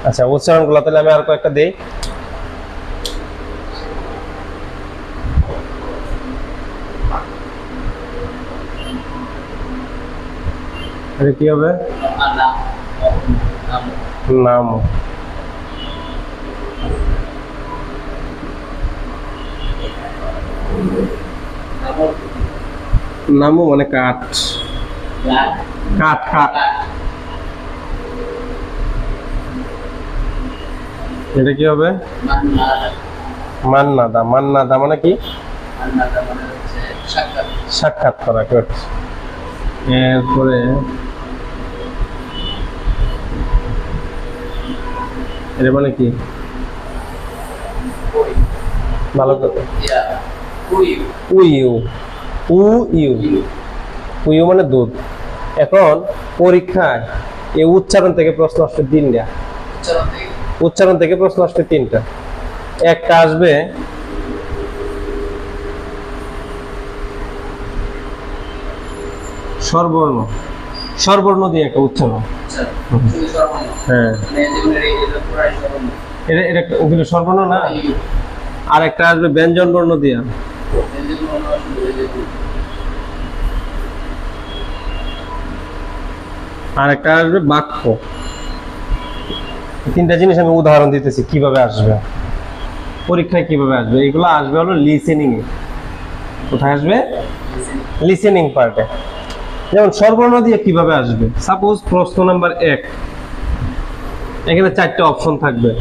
আচ্ছা উচ্চারণগুলো তাহলে আমি আর কয়েকটা দেই। এটা কি হবে? নাম। নামও মানে কাঠ। কাঠ কাঠ। এটা কি হবে? মান্নাদা। মান্নাদা মানে কি? সাক্ষাৎ করা। এরপরে এটা মানে কি? ভালো করে উইউ। উইউ মানে দুধ। এখন পরীক্ষায় এই উচ্চারণ থেকে প্রশ্ন আসবে তিনটা। উচ্চারণ থেকে প্রশ্ন আসবে তিনটা। একটা আসবে স্বরবর্ণ। স্বরবর্ণ দিয়ে একটা উচ্চারণ। হ্যাঁ এটা ওগুলো স্বরবর্ণ না। আর একটা আসবে ব্যঞ্জন বর্ণ দিয়া। আর একটা আসবে বাক্য। তিনটা জিনিস আমি উদাহরণ দিতেছি কিভাবে আসবে, পরীক্ষায় কিভাবে আসবে। এগুলো আসবে হলো লিসেনিং এ। কোথায় আসবে? লিসেনিং পার্টে। যেমন স্বরবর্ণ দিয়ে কিভাবে আসবে, সাপোজ প্রশ্ন নাম্বার 1, এখানে 4টা অপশন থাকবে।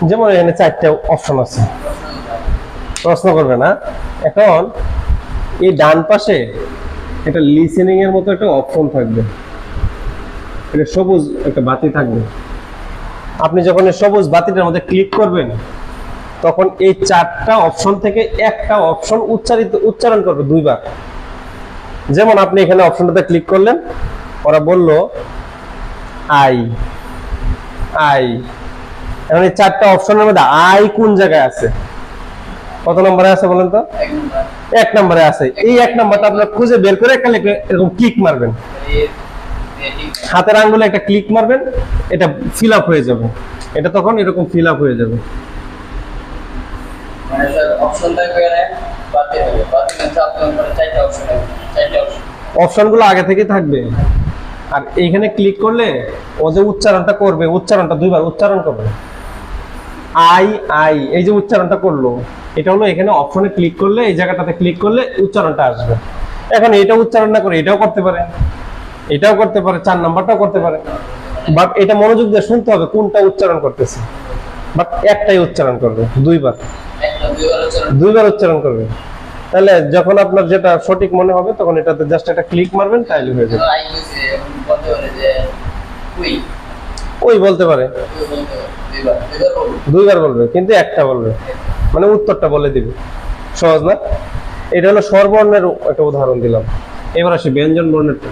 যেমন এখানে 4টা অপশন আছে, প্রশ্ন করবে না। এখন এই ডান পাশে এটা লিসেনিং এর মতো একটা অপশন থাকবে, এটা সবুজ একটা বাতি থাকবে। আপনি যখন এই সবুজ বাতিটার মধ্যে ক্লিক করবেন তখন এই 4টা অপশন থেকে একটা অপশন উচ্চারণ করবে 2 বার। যেমন আপনি এখানে অপশনটাতে ক্লিক করলেন, ওরা বলল আই আই। এখন এই 4টা অপশনের মধ্যে আই কোন জায়গায় আছে, কত নম্বরে আছে বলেন তো? 1 নম্বরে আছে। এই 1 নম্বরটা আপনারা খুঁজে বের করে একটা এরকম ক্লিক মারবেন, হাতের আঙ্গুলে একটা ক্লিক মারবেন, এটা ফিল আপ হয়ে যাবে। এটা তখন এরকম ফিল আপ হয়ে যাবে। মানে স্যার অপশনটা করে বাতি হবে, বাতি মানে আপনার মানে 4টা অপশন হবে, 4টা অপশন। অপশনগুলো আগে থেকেই থাকবে। আর এইখানে ক্লিক করলে ও যে উচ্চারণটা করবে, উচ্চারণটা 2 বার উচ্চারণ করবে। আই আই, এই যে উচ্চারণটা করলো, এটা হলো এখানে অপশনে ক্লিক করলে, এই জায়গাটাতে ক্লিক করলে উচ্চারণটা আসবে। এখন এটা উচ্চারণ না করে এটাও করতে পারে, এটাও করতে পারে, 4 নাম্বারটাও করতে পারে। বাট এটা মনোযোগ দিয়ে শুনতে হবে কোনটা উচ্চারণ করতেছে। বাট একটাই উচ্চারণ করবে 2 বার, একটা 2 বার উচ্চারণ, 2 বার উচ্চারণ করবে। তাহলে যখন আপনার যেটা সঠিক মনে হবে তখন এটাতে জাস্ট একটা ক্লিক মারবেন, তাইলে হয়ে যাবে। আই ইউজে বলতে পারে যে উই, ওই বলতে পারে, উই বলতে পারে 2 বার, 2 বার বলবে, 2 বার বলবে, কিন্তু একটা বলবে, মানে উত্তরটা বলে দিবে। সহজ না? এটা হলো স্বরবর্ণের একটা উদাহরণ দিলাম। এবার আসি ব্যঞ্জন বর্ণেরটা।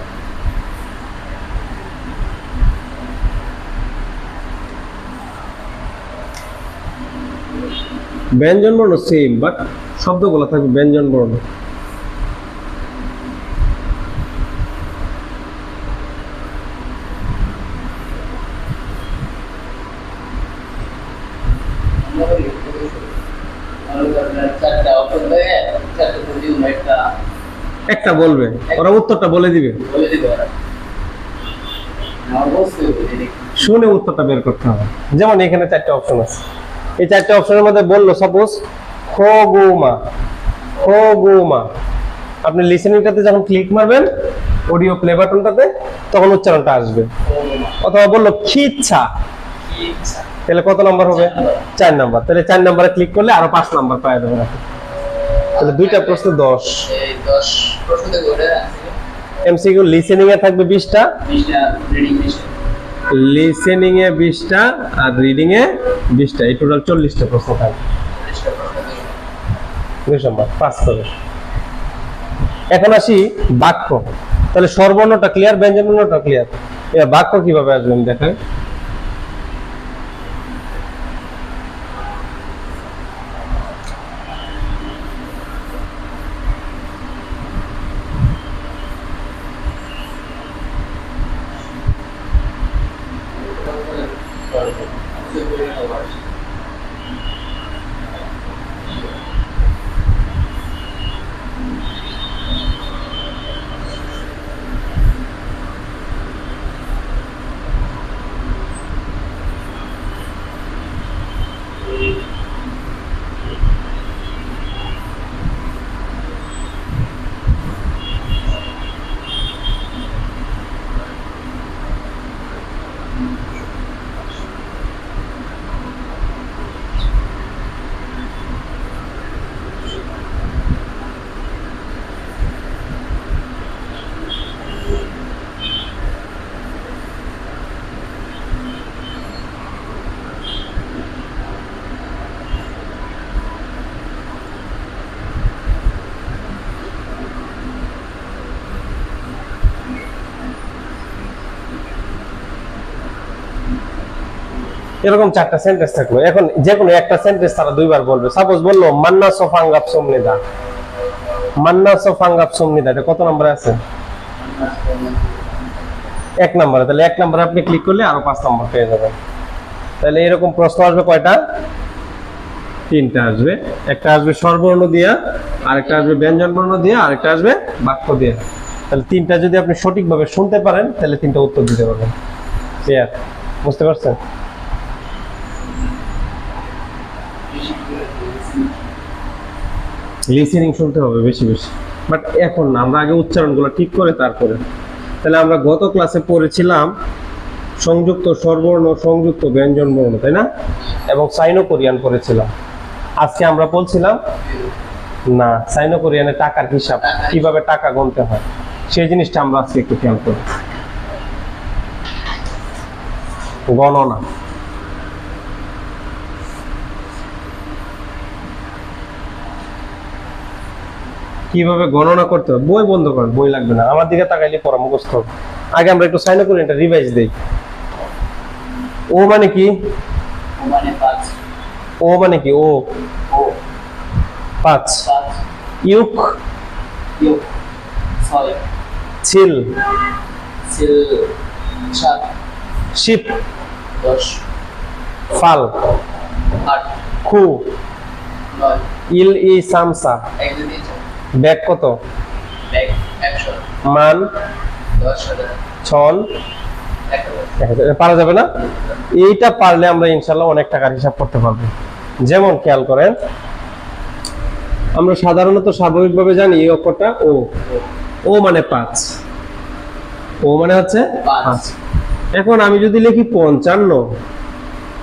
ব্যঞ্জন বর্ণ সেম, বাট শব্দগুলো থাকবে ব্যঞ্জন বর্ণ। চারটা অপশন দিয়ে চারটা বুঝিও একটা একটা বলবে, ওরা উত্তরটা বলে দিবে, বলে দিবে ওরা। অবশ্যই শুনে উত্তরটা বের করতে হবে। যেমন এখানে 4টা অপশন আছে, এই 4টা অপশনের মধ্যে বললো সাপোজ খো গৌমা, খো গৌমা। আপনি লিসেনিংটাতে যখন ক্লিক মারবেন অডিও প্লে বাটনটাতে, তখন উচ্চারণটা আসবে। অথবা বললো খিচ্ছা, তাহলে কত নাম্বার হবে? 4 নাম্বার। তাহলে 4 নাম্বারে ক্লিক করলে আরো 5 নাম্বার পাওয়া যাবে। তাহলে 2টা প্রশ্ন 10। এই 10 প্রশ্ন থেকে ওটা এমসিকিউ লিসেনিং এ থাকবে 20টা, 20টা reading mission, listening A 20টা are reading a 20টা, এই টোটাল 40টা প্রশ্ন থাকবে। 40টা 2 নম্বর 5 করে। এখন আসি বাক্য। তাহলে স্বরবর্ণটা ক্লিয়ার, ব্যঞ্জনবর্ণটা ক্লিয়ার, এবার বাক্য কিভাবে আসবে আমি দেখাই। এরকম 4টা সেন্টেন্স থাকলো। এখন যে কোনো একটা সেন্টেন্স তারা 2বার বলবে। সাপোজ বললো মান্না সোফাঙ্গাপ সুমনিদা, মান্না সোফাঙ্গাপ সুমনিদা, এটা কত নম্বরে আছে? 1 নম্বরে। তাহলে 1 নম্বরে আপনি ক্লিক করলে আরো 5 নম্বর পেয়ে যাবেন। তাহলে এরকম প্রশ্ন আসবে কয়টা? 3টা আসবে। একটা আসবে স্বরবর্ণ দিয়া, আরেকটা আসবে ব্যঞ্জনবর্ণ দিয়া, আরেকটা আসবে বাক্য দিয়া। তাহলে 3টা যদি আপনি সঠিকভাবে শুনতে পারেন তাহলে 3টা উত্তর দিতে পারবেন। ক্লিয়ার? বুঝতে পারছেন? লিসেনিং শুনতে হবে বেশি বেশি, বাট এখন না, আমরা আগে উচ্চারণগুলো ঠিক করে তারপরে। তাহলে আমরা গত ক্লাসে পড়েছিলাম সংযুক্ত স্বরবর্ণ, সংযুক্ত ব্যঞ্জনবর্ণ, তাই না? এবং সাইনো কোরিয়ান পড়েছিলাম। আজকে আমরা বলছিলাম না, সাইনো কোরিয়ানের টাকার হিসাব, কিভাবে টাকা গুনতে হয়, সেই জিনিসটা আমরা আজকে একটু খেয়াল করি। গণনা। কিভাবে গণনা করতে হবে, বই বন্ধ করেন, বই লাগবে না, আমার দিকে তাকাইলে পড়া মুখস্থ হবে। আগে আমরা একটু সাইনো কোরিয়ানটা রিভাইজ দেই। ও মানে কি? ও মানে 5। ও মানে কি? ও ও 5। 5। ইউক ইউ 6। ছিল সিল 7। শিপ 10। ফাল 8। খু 9। ইল ই সামসা। একদিন ব্যাগ কত? ব্যাগ 100। মান 10,000। ছন 1000। পারা যাবে না? এইটা পারলে আমরা ইনশাল্লাহ অনেক টাকার হিসাব করতে পারবো। যেমন খেয়াল করেন, আমরা সাধারণত স্বাভাবিকভাবে জানি এই অক্ষরটা ও। ও মানে 5, ও মানে হচ্ছে 5। এখন আমি যদি লিখি 55,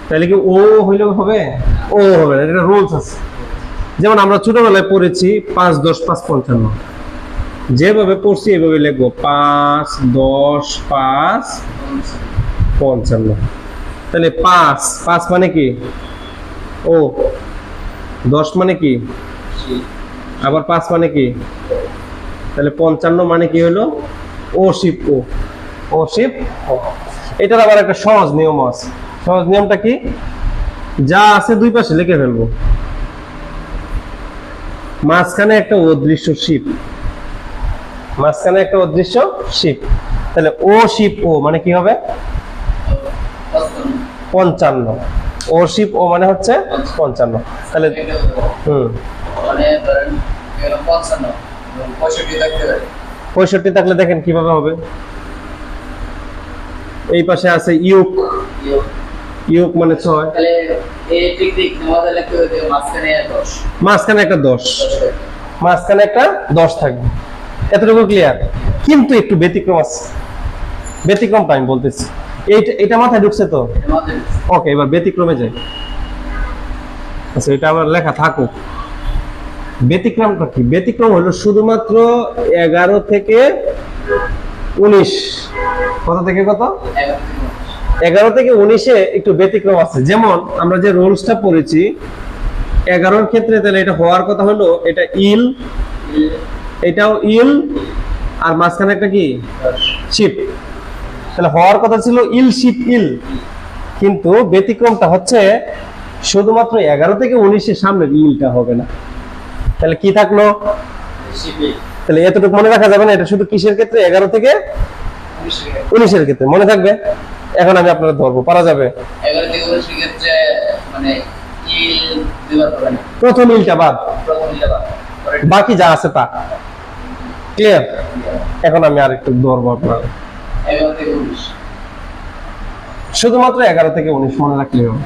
তাহলে কি ও হইলে হবে? ও হবে না, এটা রুলস আছে। যেমন আমরা ছোটবেলায় পড়েছি 5 10 5 55, যেভাবে পড়ছি এভাবে লিখবো 5 10 5 55। তাহলে 5 মানে কি? ও। 10 মানে কি? আবার 5 মানে কি? তাহলে 55 মানে কি হলো? ও শিপ ও, ও শিপ ও। এটার আবার একটা সহজ নিয়ম আছে। সহজ নিয়মটা কি? যা আছে দুই পাশে লিখে ফেলবো, মাঝখানে একটা অদৃশ্য শিপ, মাঝখানে একটা অদৃশ্য শিপ। তাহলে ও শিপ ও মানে কি হবে? 55। ও শিপ ও মানে হচ্ছে 55। তাহলে মানে ধরেন 55 65 থাকতে পারে। 65 থাকলে দেখেন কিভাবে হবে। এই পাশে আছে ইউক, ইউক মানে 6। তাহলে এই টেকনিক আমাদের লিখতে হবে মাঝখানে 10, মাঝখানে একটা 10, মাঝখানে একটা 10 থাকবে। এতটুকু ক্লিয়ার? কিন্তু একটু ব্যতিক্রম আছে, ব্যতিক্রমটা আমি বলতেছি। এটা মাথায় ঢুকছে তো? ওকে, এবার ব্যতিক্রমে যাই। আচ্ছা, এটা আমার লেখা থাকুক। ব্যতিক্রমটা কি? ব্যতিক্রম হলো শুধুমাত্র 11 থেকে 19। কত থেকে কত? 11 থেকে 19-এ একটু ব্যতিক্রম আছে। যেমন আমরা যে রুলসটা পড়েছি 11 এর ক্ষেত্রে তাহলে এটা হওয়ার কথা হলো এটা ইল, এটাও ইল, আর মাঝখানে একটা কি শিপ। তাহলে হওয়ার কথা ছিল ইল শিপ ইল, কিন্তু ব্যতিক্রমটা হচ্ছে শুধুমাত্র 11 থেকে 19 এর সামনে ইলটা হবে না। তাহলে কি থাকলো? শিপে তাহলে এতটুকু মনে রাখা যাবে না, এটা শুধু কিসের ক্ষেত্রে? 11 থেকে 19 এর ক্ষেত্রে মনে থাকবে। এখন আমি আপনারা ধরবো, পারা যাবে? 11 থেকে 19 ক্ষেত্রে মানে ইল দিবার পরে না, প্রথম ইলটা বাদ, প্রথম ইলটা বাদ, পরে বাকি যা আছে তা। ক্লিয়ার? এখন আমি আরেকটু ধরবো আপনারা, 11 থেকে 19 শুধুমাত্র 11 থেকে 19 মনে রাখলে হবে।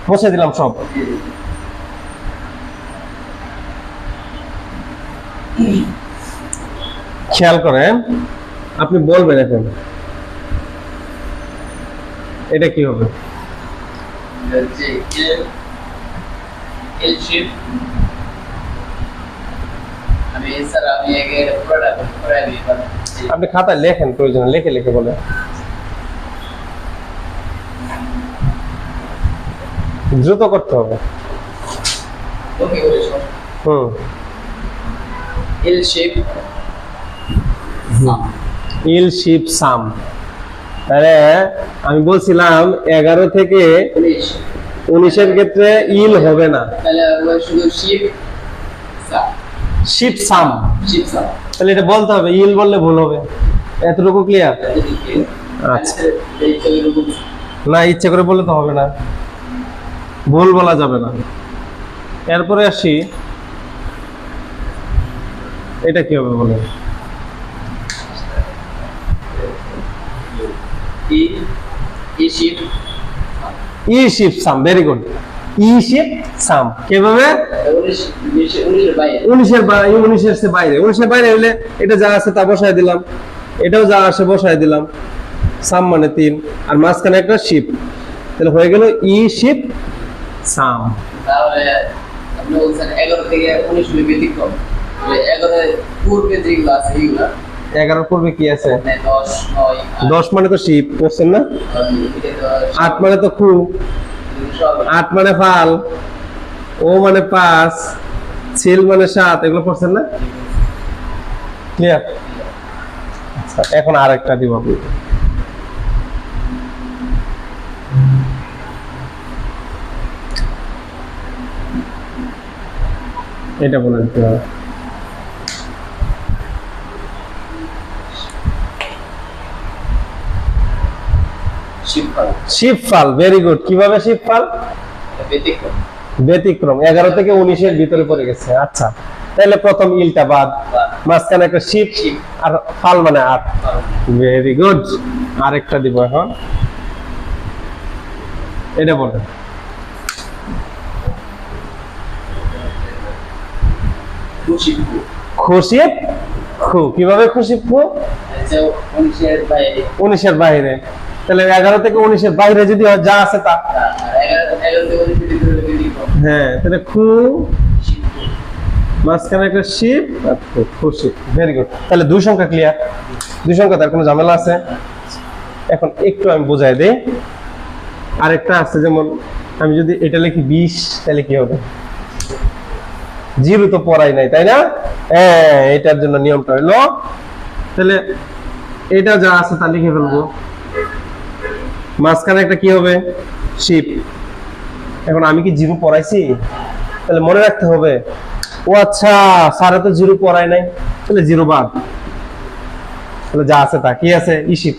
মুছে দিলাম সব। খেয়াল করেন, আপনি বলবেন এখন এটা কি হবে? হচ্ছে ইল শিপ। আমি স্যার আমি আগে পুরোটা করে দিই। আপনি খাতায় লেখেন, প্রয়োজনে লিখে লিখে বলে। দ্রুত করতে হবে। ওকে বলেছো হুম, ইল শিপ ইল শিপ সাম। তাহলে আমি বলছিলাম 11 থেকে 19 এর ক্ষেত্রে ইল হবে না, তাহলে ওই শুধু শিপ সা শিপ সাম। শিপ সা তাহলে এটা বলতে হবে, ইল বললে ভুল হবে। এতটুকু ক্লিয়ার? আচ্ছা। এই এরকম না, ইচ্ছে করে বললে তো হবে না, ভুল বলা যাবে না। এরপরে আসি, এটা কি হবে বলে? ই ই শিপ ই শিপ সাম, ভেরি গুড। ই শিপ সাম কিভাবে? 19 এর বাইরে 19 এর বাইরে, 19 এর বাইরে, 19 এর বাইরে হলে এটা যা আছে তা বসায় দিলাম, এটাও যা আসে বসায় দিলাম। সাম মানে 3, আর মাঝখানে একটা শিপ, তাহলে হয়ে গেল ই শিপ সাম। তাহলে আপনি বলছেন 11 থেকে 19 হলে ব্যতিক্রম। 11 পূর্বে যেগুলো আছে এগুলো 11 পূর্বে কি আছে? 10 9 10 মানে তো শিপ করছেন না, 8 মানে তো খু, 8 মানে ফাল, ও মানে 5, ছিল মানে 7, এগুলো পড়ছেন না? ক্লিয়ার? আচ্ছা, এখন আরেকটা দিব আপনি। এটা বলে দিতে হবে। শিবফল শিবফল, ভেরি গুড। কিভাবে শিবফল? ব্যতিক্রম। ব্যতিক্রম 11 থেকে 19 এর ভিতরে পড়ে গেছে। আচ্ছা, তাহলে প্রথম ইলটা বাদ, মাঝখানে একটা শিব, আর ফাল মানে 8। Very good. আরেকটা দিব এখন, এটা বলেন। খুশিবু খুশিব খু, কিভাবে খুশিব খু? 19 এর বাইরে 19 এর বাইরে, তাহলে 11 থেকে 19 এর বাইরে যদি হয় যা আছে তা। 11 থেকে 19 এর ভিতরে ব্যতিক্রম। হ্যাঁ, তাহলে খু, শিবফল মাঝখানে একটা শিব, আর খু, খুশি। Very good. তাহলে দুই সংখ্যা ক্লিয়ার, দুই সংখ্যা, তার কোনো ঝামেলা আছে? এখন একটু আমি বোঝাই দেই। আরেকটা আছে, যেমন আমি যদি এটা লিখি 20, তাহলে কি হবে? জিরো তো পড়াই নাই, তাই না? হ্যাঁ, এটার জন্য নিয়মটা হলো, তাহলে এটা যা আছে তা লিখে ফেলবো, মাঝখানে একটা কি হবে? শিপ। এখন আমি কি জিরো পড়াইছি? তাহলে মনে রাখতে হবে, ও আচ্ছা, স্যারে তো জিরো পড়াই নাই, তাহলে জিরো বাদ। তাহলে যা আছে তা কি আছে? ইশিপ।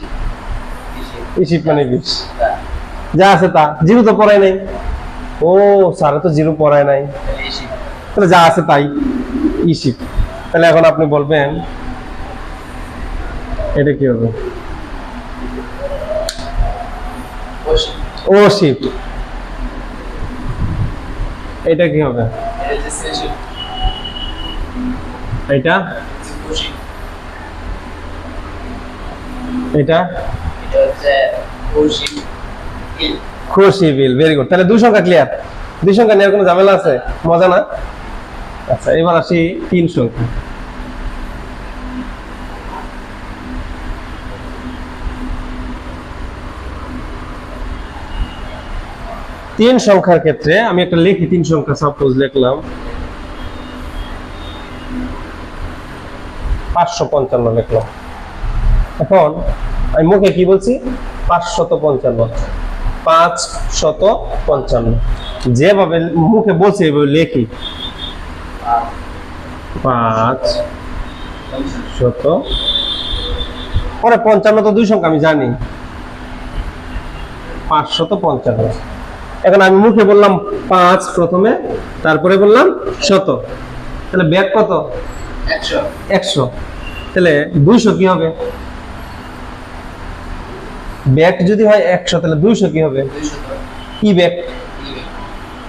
ইশিপ মানে 20, যা আছে তা। জিরো তো পড়াই নাই, ও স্যারে তো জিরো পড়াই নাই, তাহলে যা আছে তাই ইশিপ। তাহলে এখন আপনি বলবেন এটা কি হবে? ও শিপ। এটা কি হবে? এটা এটা খুশি বিল। Very good. তাহলে দুই সংখ্যা ক্লিয়ার। দুই সংখ্যা নেওয়ার কোনো ঝামেলা আছে? মজা না? আচ্ছা, এবার আসি 3 সংখ্যা। তিন সংখ্যার ক্ষেত্রে আমি একটা লিখি, তিন সংখ্যা সাপোজ লিখলাম 555 লিখলাম। এখন আমি মুখে কি বলছি? 555, 555। যেভাবে মুখে বলছি এভাবে লিখি, 500, পরে 55 তো দুই সংখ্যা আমি জানি, 555। এখন আমি মুখে বললাম 5 প্রথমে, তারপরে বললাম 100, তাহলে ব্যাক কত? 100। তাহলে 200 কি হবে? ব্যাক যদি হয় 100 তাহলে 200 কি হবে? ই ব্যাক।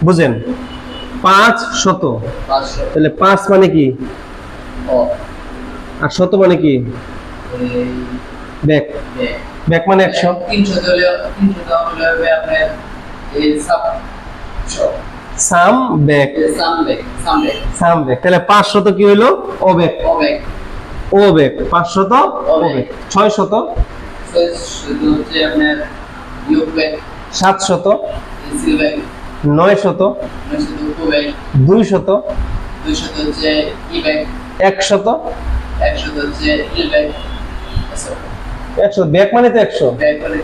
বুঝেন? 500, তাহলে 5 মানে কি? আর 100 মানে কি? ব্যাক। ব্যাক মানে 100। 300 হলে হবে আপনার এই সাম ব্যাক। সাম ব্যাক। তাহলে 500 কি হইলো? ও ব্যাক। ও ব্যাক। 500 ও ব্যাক। 600 হচ্ছে আপনার ইউ ব্যাক। 700 সিল ব্যাক। 900 ও ব্যাক। 200 হচ্ছে ই ব্যাক। 100 হচ্ছে ইল ব্যাক। 100 ব্যাক মানে তো 100। ব্যাক মানে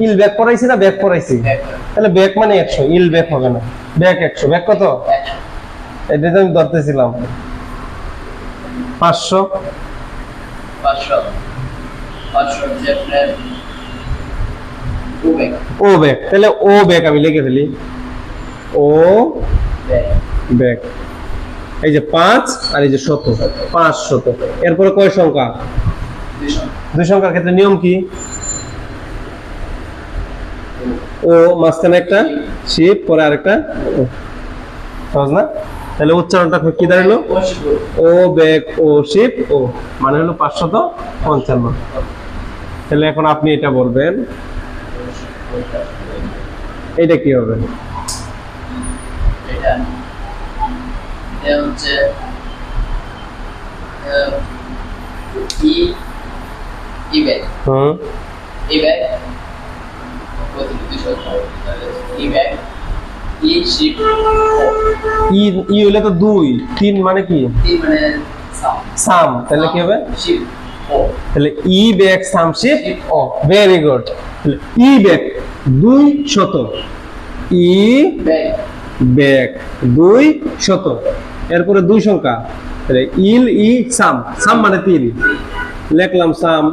ইল ব্যাক পড়াইছি না ব্যাক পড়াইছি? তাহলে ব্যাক মানে 100, ইল ব্যাক হবে না। ব্যাক 100। ব্যাক কত? এটা তো আমি ধরতেছিলাম 500। 500 হচ্ছে আপনার ও ব্যাক। ও ব্যাক। তাহলে ও ব্যাক আমি লিখে ফেলি, ও ব্যাক। ব্যাক। এই যে 5 আর এই যে 100, 500। এরপরে কয় সংখ্যা? দুই সংখ্যার ক্ষেত্রে নিয়ম কি? ও মাঝখানে একটা শিপ, পরে আরেকটা ও। সহজ না? তাহলে উচ্চারণটা কি দাঁড়ালো? ও ব্যাক ও শিপ ও, মানে হলো 555। তাহলে এখন আপনি এটা বলবেন, এটা কি হবে? এটা হচ্ছে ই ব্যাক। ই ব্যাক ই ব্যাক ই শিপ। ই হলে তো 2, 3 মানে কি? 3 মানে সাম। তাহলে কি হবে? শিপ ও। তাহলে ই ব্যাক সাম শিপ ও। Very good. তাহলে ই ব্যাক 200, ই ব্যাক 200। এরপরে দুই সংখ্যা, তাহলে ইল ই সাম। সাম মানে 3, লিখলাম সাম,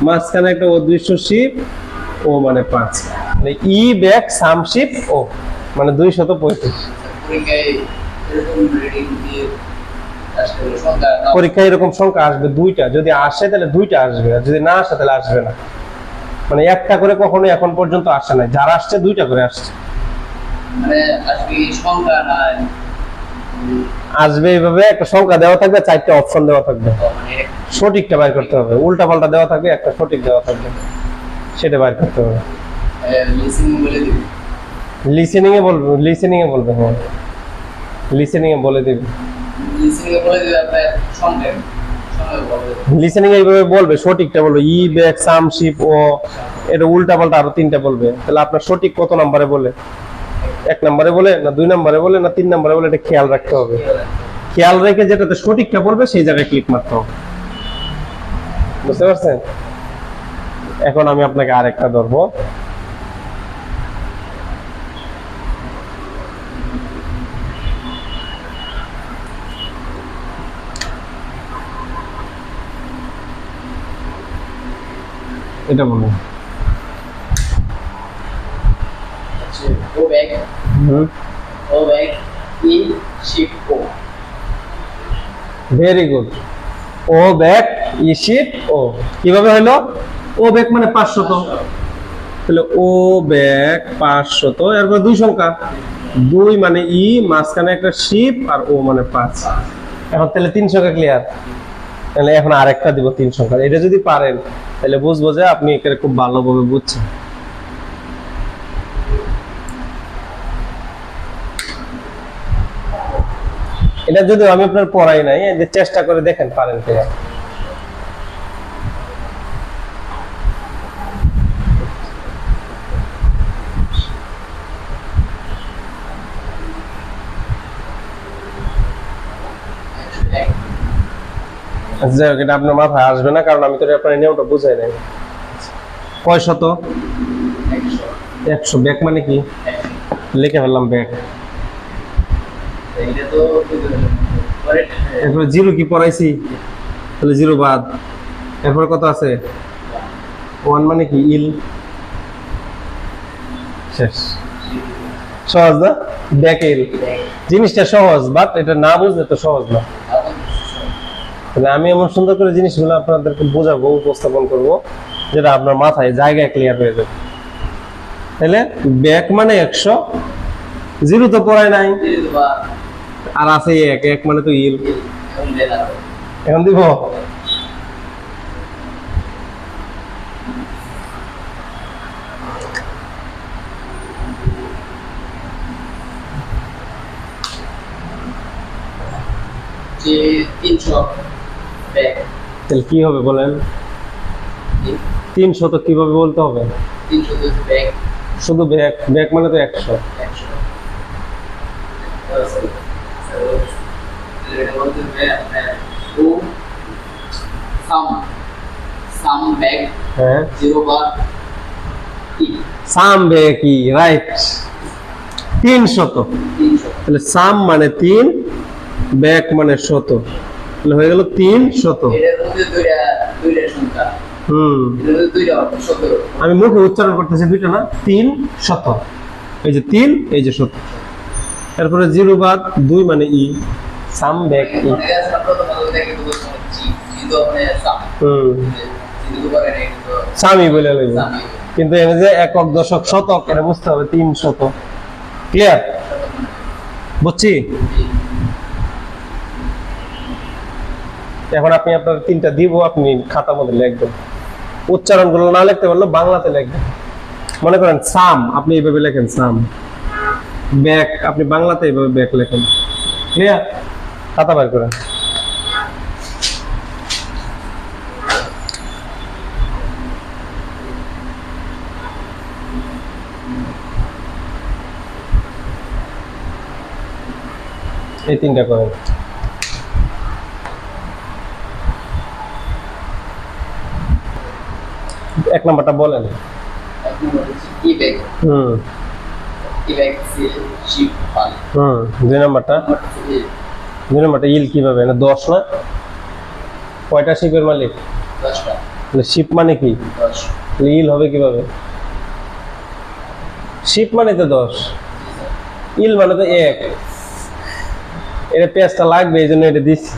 মাঝখানে একটা অদৃশ্য শিপ, ও মানে 5। তাহলে ই ব্যাক সাম শিপ ও মানে 235। পরীক্ষায় এরকম সংখ্যা আসবে দুইটা, যদি আসে তাহলে দুইটা আসবে, আর যদি না আসে তাহলে আসবে না। মানে একটা করে কখনো এখন পর্যন্ত আসে না, যারা আসছে দুইটা করে আসছে। মানে আসবে সংখ্যা না আসবে এইভাবে, একটা সংখ্যা দেওয়া থাকবে, 4টা অপশন দেওয়া থাকবে, সঠিকটা বাইর করতে হবে। উল্টা পাল্টা দেওয়া থাকবে, একটা সঠিক দেওয়া থাকবে, সেটা বাইর করতে হবে। লিসেনিং এ বলবে, লিসেনিং এ বলবে। হ্যাঁ, লিসেনিং এ বলে দিবে। লিসেনিং এইভাবে বলবে, সঠিকটা বলবে ই ব্যাক সাম শিপ ও। এটা উল্টা পাল্টা আরো 3টা বলবে। তাহলে আপনার সঠিক কত নম্বরে বলে? 1 নম্বরে বলে না 2 নম্বরে বলে না 3 নম্বরে বলে, এটা খেয়াল রাখতে হবে। খেয়াল রেখে যেটাতে সঠিকটা বলবে সেই জায়গায় ক্লিক মারতে হবে। বুঝতে পারছেন? এখন আমি আপনাকে আরেকটা ধরবো। এটা বলুন। ও ব্যাক ই শিপ ও। Very good. ও ব্যাক ই শিপ ও। কিভাবে হলো? ও ব্যাক মানে 500, তাহলে ও ব্যাক 500। এরপর দুই সংখ্যা, 2 মানে ই, মাঝখানে একটা শিপ, আর ও মানে 5। এখন তাহলে 3 সংখ্যা ক্লিয়ার। তাহলে এখন আরেকটা দিব 3 সংখ্যা। এটা যদি পারেন তাহলে বুঝবো যে আপনি একে খুব ভালোভাবে বুঝছেন। এটা যদি আমি আপনার পড়াই নাই, যে চেষ্টা করে দেখেন পারেন কিনা। যাই হোক, এটা আপনার মাথায় আসবে না, কারণ আমি তো আপনার নিয়মটা বুঝাই নাই। কয় শত? 100 100। ব্যাক মানে কি? লিখে ফেললাম ব্যাক। এটা তো পরে এরপরে জিরো কি পড়াইছি, তাহলে জিরো বাদ। এরপরে কত আছে? 1 মানে কি? ইল। শেষ। সহজ না? ব্যাক ইল জিনিসটা সহজ, বাট এটা না বুঝলে তো সহজ না। তাহলে আমি এমন সুন্দর করে জিনিসগুলো আপনাদেরকে বোঝাবো, উপস্থাপন করব, যেটা আপনার মাথায় জায়গায় ক্লিয়ার হয়ে যাবে। তাহলে ব্যাক মানে 100, জিরো তো পড়ায় নাই, আর আছে এক, এক মানে তো ইল। এখন দিব যে 300 ব্যাক তাহলে কি হবে বলেন? 300 তো কিভাবে বলতে হবে? 300 ব্যাক শুধু ব্যাক, ব্যাক মানে তো 100। 100 এটা বলতে হবে টু সাম ব্যাক হ্যাঁ, 0 বার সাম ব্যাক ই, রাইট। 300। 300 তাহলে সাম মানে 3, ব্যাক মানে 100, তাহলে হয়ে গেল 300। এটার মধ্যে দুইটা সংখ্যা, এটার মধ্যে দুইটা অর্থ 17। আমি মুখে উচ্চারণ করতেছি দুইটা না, 300। এই যে 3, এই যে 100। তারপরে জিরো বাদ, 2 মানে ই, সাম ব্যাক ই। অনেকে আছে আমরা তো ভালো দেখে তো বলছি কিন্তু আপনি সাম কিন্তু করে নাই কিন্তু সামি বলে লইব, সামি কিন্তু এখানে যে একক, দশক, শতক এটা বুঝতে হবে। 300। ক্লিয়ার? বুঝছি? এখন আপনি আপনার 3টা দিব, আপনি খাতার মধ্যে লিখবেন। উচ্চারণগুলো না লিখতে পারলে বাংলাতে লিখবেন। মনে করেন সাম, আপনি এইভাবে লেখেন সাম। ব্যাক আপনি বাংলাতে এইভাবে ব্যাক লেখেন। ক্লিয়ার? খাতা বের করেন। এই 3টা করেন। এক নাম্বারটা বলেন। এখন বলছি কি ব্যাক হুম কি ব্যাক সেল শিপ পাল 2 নাম্বারটা। 2 নাম্বারটা ইল কিভাবে? না 10 না? কয়টা শিপের মালিক? 10টা তাহলে শিপ মানে কি? 10 তাহলে ইল হবে কিভাবে? শিপ মানে তো 10, ইল মানে তো 1। এটা পেঁচটা লাগবে, এই জন্য এটা দিচ্ছি।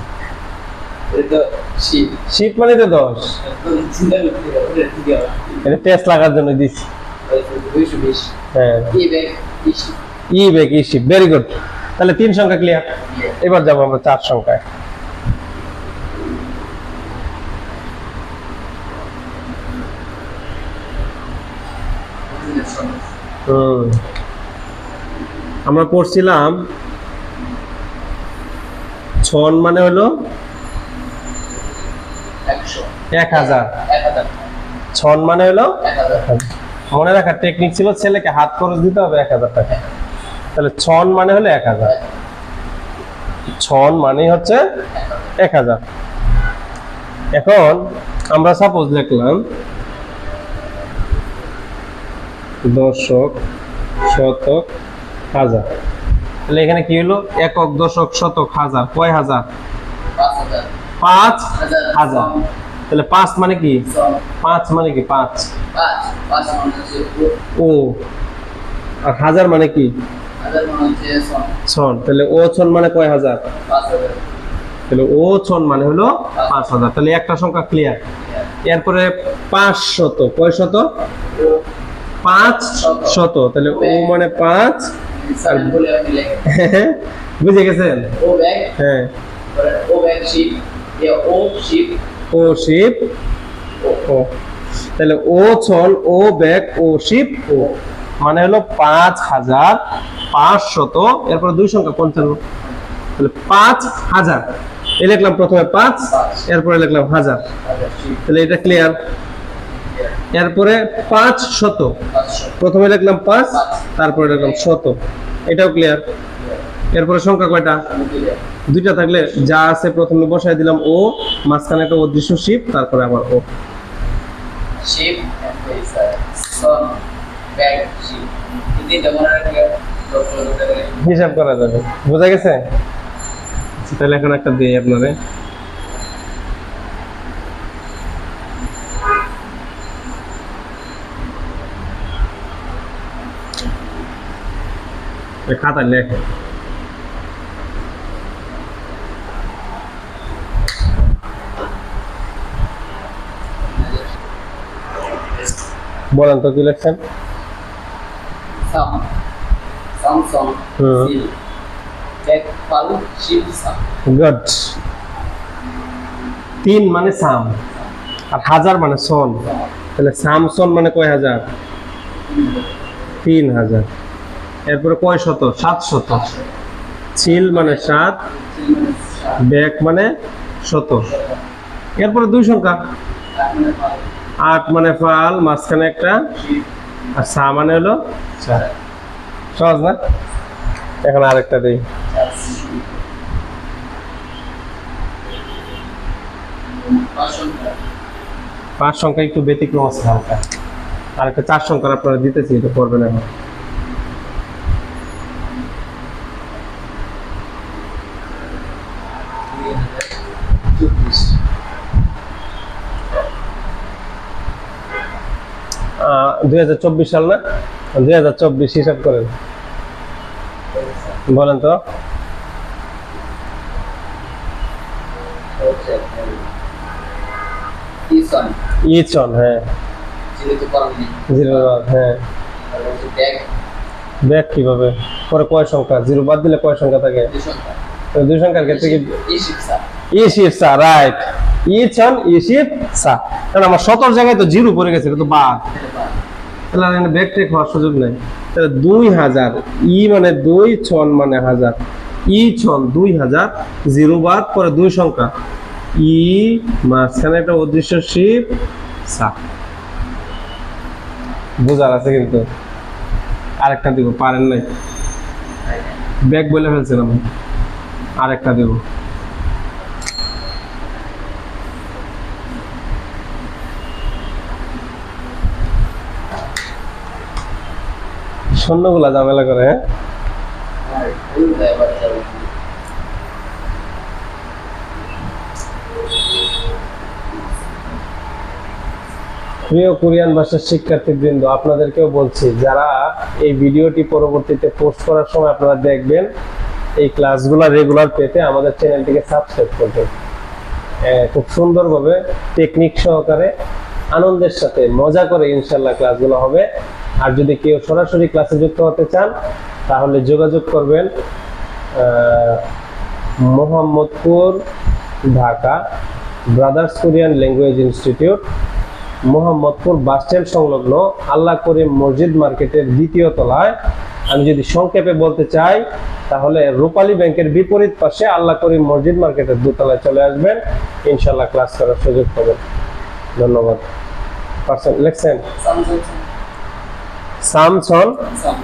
এটা শিপ শিপ মানে তো 10, চিন্তা করতে হবে ঠিক আছে এটা পেঁচ লাগার জন্য দিচ্ছি। 220 হ্যাঁ, কি ব্যাক শিপ ই বেক ই শিপ, ভেরি গুড। তাহলে 3 সংখ্যা ক্লিয়ার। এবার যাবো আমরা 4 সংখ্যায়। আমরা পড়ছিলাম ছন মানে হলো 1000, 1000 ছন মানে হলো 1000 মনে রাখার টেকনিক ছিল, ছেলেকে হাত খরচ দিতে হবে 1000 টাকা। তাহলে ছন মানে হলো 1000, ছন মানে হচ্ছে 1000। এখন আমরা সাপোজ লিখলাম দশক, শতক, হাজার। তাহলে এখানে কি হলো? একক, দশক, শতক, হাজার। কয় হাজার? 5000 5000। তাহলে 5 মানে কি? 5 মানে কি? 5 5 মানে হচ্ছে ও, আর হাজার মানে কি? 1000 মানে হচ্ছে ছন। তাহলে ও ছন মানে কয় হাজার? 5000 তাহলে ও ছন মানে হলো 5000। তাহলে একটা সংখ্যা ক্লিয়ার। এরপরে 500, কয় শত? 500। তাহলে ও মানে 5, স্যার বলে আপনি লেখেন বুঝে গেছেন? ও ব্যাক হ্যাঁ, ও ব্যাক শিপ ও শিপ ও শিপ ও। তাহলে ও ছল, ও ব্যাক, ও শিপ, ও মানে হলো 5500। এরপরে 2 সংখ্যা 55। তাহলে 5000 এই লিখলাম প্রথমে 5, এরপরে লিখলাম 1000। তাহলে এটা ক্লিয়ার। এরপরে 500, প্রথমে লিখলাম 5, তারপরে লিখলাম 100। এটাও ক্লিয়ার। এরপরে সংখ্যা কয়টা? দুইটা। দুইটা থাকলে যা আছে প্রথমে বসায় দিলাম ও, মাঝখানে একটা অদৃশ্য শিপ, তারপরে আবার ও। শিপ সন ব্যাগ শিপ এই তিনটা মনে রাখলে হিসাব করা যাবে। বোঝা গেছে? আচ্ছা, তাহলে এখন একটা দিই আপনারে। খাতা লেখ। বলেন তো কি লেখছেন? সাম সামসং হুম। সিল ব্যাগ পাল শিপ সাম গুড। 3 মানে সাম আর 1000 মানে সন। তাহলে সামসন মানে কয় হাজার? 3000। এরপরে কয় শত? 700। ছিল মানে 7, ব্যাক মানে শত। এরপরে দুই সংখ্যা, 8 মানে ফাল, মাঝখানে একটা, আর সা মানে হলো 4। সহজ না? এখন আরেকটা দিই। পাঁচ সংখ্যা একটু ব্যতিক্রম আছে হালকা। আর একটা 4 সংখ্যার আপনারা দিতেছি, এটা করবেন এখন। আহ, 2024 সাল না? 2024 হিসাব করেন। বলেন তো। ইসন ইচন, হ্যাঁ। যেহেতু পারবি জিরো, হ্যাঁ। ব্যাগ ব্যাক কিভাবে? পরে কয় সংখ্যা? জিরো বাদ দিলে কয় সংখ্যা থাকে? দুই সংখ্যা তো দুই সংখ্যার ক্ষেত্রে কি এই শিপ সাম ইশিপ সা, রাইট। ইচন ইশিপ সা। কারণ আমার 17 জায়গায় তো জিরো পড়ে গেছে, এটা তো বাদ। তাহলে আর এখানে ব্যাক টেক হওয়ার সুযোগ নেই। তাহলে 2000, ই মানে 2, ছন মানে 1000, ই ছন 2000, জিরো বাদ, পরে দুই সংখ্যা, ই মাঝখানে একটা অদৃশ্য শিপ সা। বোঝার আছে কিন্তু। আরেকটা দিব, পারেন নাই, ব্যাক বলে ফেলছিলাম। আরেকটা দেব। শূন্যগুলা ঝামেলা করে, হ্যাঁ। আর ওইটা এবার যাবে প্রিয় কোরিয়ান ভাষার শিক্ষার্থীবৃন্দ, আপনাদেরকেও বলছি, যারা এই ভিডিওটি পরবর্তীতে পোস্ট করার সময় আপনারা দেখবেন, এই ক্লাসগুলো রেগুলার পেতে আমাদের চ্যানেলটিকে সাবস্ক্রাইব করবেন। খুব সুন্দরভাবে টেকনিক সহকারে আনন্দের সাথে মজা করে ইনশাল্লাহ ক্লাসগুলো হবে। আর যদি কেউ সরাসরি ক্লাসে যুক্ত হতে চান তাহলে যোগাযোগ করবেন Mohammadpur, Dhaka, brothers Korean language institute, Mohammadpur bus stand সংলগ্ন আল্লাহ করিম মসজিদ মার্কেটের দ্বিতীয় তলায়। আমি যদি সংক্ষেপে বলতে চাই তাহলে রূপালী ব্যাংকের বিপরীত পাশে আল্লাহ করিম মসজিদ মার্কেটের দোতলায় চলে আসবেন, ইনশাল্লাহ ক্লাস করার সুযোগ পাবেন। ধন্যবাদ। লেখছেন সামসং সামসন, সাম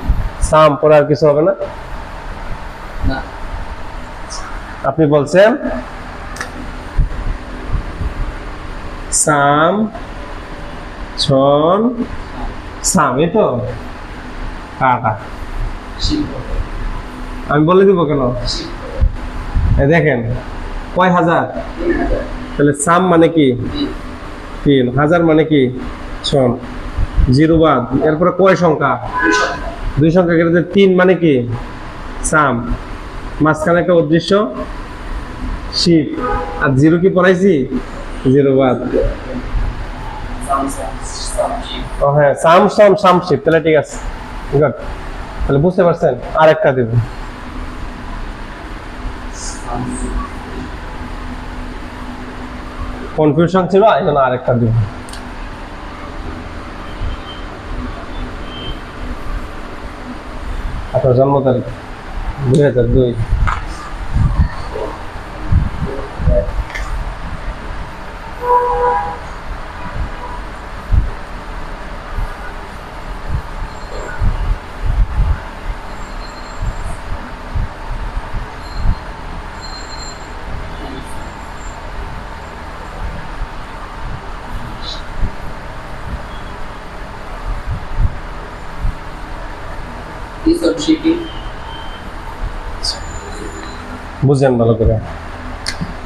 সাম, পরে আর কিছু হবে না? না আপনি বলছেন সাম ছন সাম, এই তো কাটা। শিপ আমি বলে দিব কেন? শিপ এই দেখেন কয় হাজার, 3000 তাহলে সাম মানে কি? 3000 মানে কি? ছন, জিরো বাদ, এরপরে কয় সংখ্যা? দুই সংখ্যা দুই সংখ্যা কেটে 3 মানে কি? সাম, মাঝখানে একটা অদৃশ্য শিপ, আর জিরো কি পড়াইছি? জিরো বাদ। সামসং সাম শিপ ও হ্যাঁ, সাম সাম সাম শিপ, তাহলে ঠিক আছে, গুড। তাহলে বুঝতে পারছেন। আরেকটা দেব। সামসং কনফিউশন ছিল, এই জন্য আরেকটা দেব। আপনার জন্ম তারিখ 2002। ইসন শিপিং বুঝেন ভালো করে।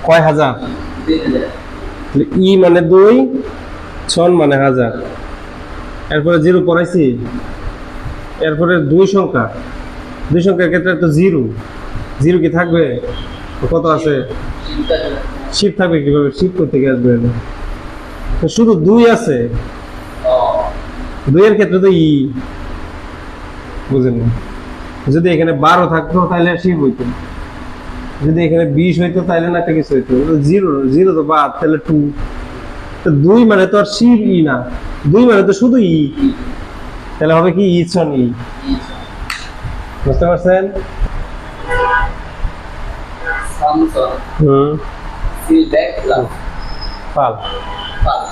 কয় হাজার? 3000 ই মানে 2, ছন মানে হাজার, এরপরে জিরো পড়াইছি, এরপরে 2 সংখ্যা, 2 সংখ্যার ক্ষেত্রে তো জিরো, জিরো কি থাকবে? কত আছে? শিফট থাকবে কিভাবে? শিফট করতে গিয়ে আসবে না। তো শুধু 2 আছে, 2 এর ক্ষেত্রে তো ই, বুঝেন না? যদি এখানে 12 থাকতো তাহলে শিফট হইতো, যদি এখানে 20 হইতো তাহলে না একটা কিছু হইতো। জিরো, জিরো তো বাদ, তাহলে 2। তো 2 মানে তো আর শিফট ই না, 2 মানে তো শুধু ই, তাহলে হবে কি ইছন ই। বুঝতে পারছেন? স্যামসাং সিলব্যাক লাভ পাল পাল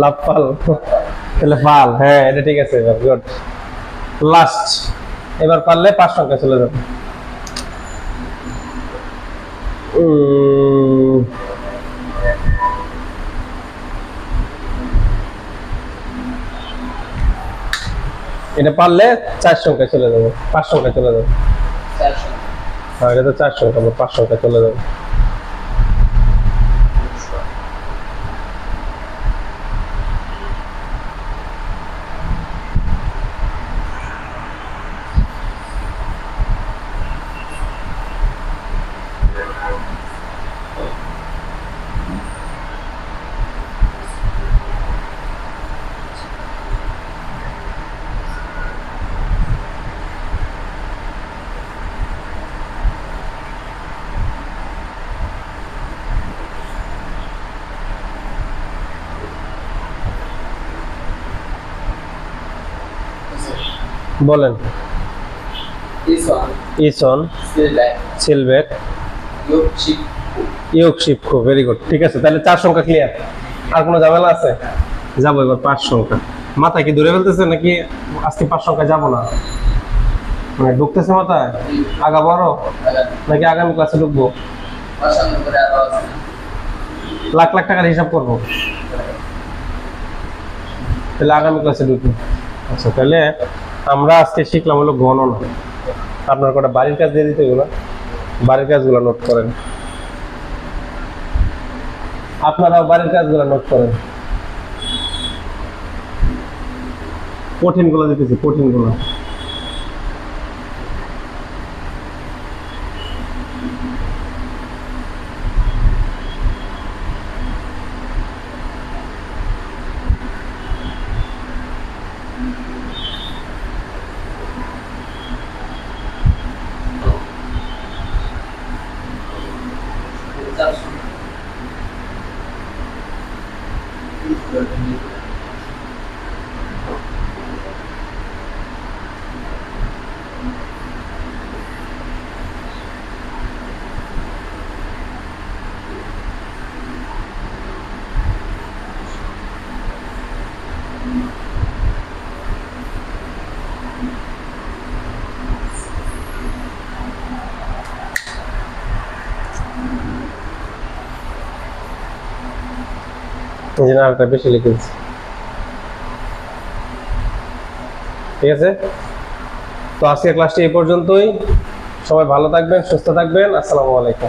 লাভ পাল, তাহলে পাল, হ্যাঁ এটা ঠিক আছে। এবার গুড, লাস্ট, এবার পারলে 5 সংখ্যা চলে যাবে। এটা পারলে 4 সংখ্যা চলে যাবে, 5 সংখ্যা চলে যাবে। 400 হ্যাঁ এটা তো 4 সংখ্যা, 5 সংখ্যা চলে যাবে। বলেন। ইসন ইসন সিলব্যাক সিলবেক ইয়োক শিপ ইয়োগ শিপকো, ভেরি গুড, ঠিক আছে। তাহলে 4 সংখ্যা ক্লিয়ার, আর কোনো ঝামেলা আছে? যাবো এবার 5 সংখ্যা। মাথায় কি ধরে ফেলতেছে নাকি আজকে 5 সংখ্যা যাবো না? মানে ঢুকতেছে মাথায় আগা বড়, নাকি আগামী ক্লাসে ঢুকবো? পছন্দ করে আরো আছে লাখ লাখ টাকার হিসাব করবো, তাহলে আগামী ক্লাসে ঢুকবো। আচ্ছা তাহলে আমরা আজকে শিখলাম হলো গণনা। আপনার কটা বাড়ির কাজ দিয়ে দিতে এগুলো, বাড়ির কাজগুলো নোট করেন, আপনারাও বাড়ির কাজগুলো নোট করেন। কঠিন গুলো দিতেছি, কঠিন গুলো। এই জন্য আরেকটা বেশি লিখে দিচ্ছি, ঠিক আছে? তো আজকের ক্লাসটি এই পর্যন্তই। সবাই ভালো থাকবেন, সুস্থ থাকবেন। আসসালামু আলাইকুম।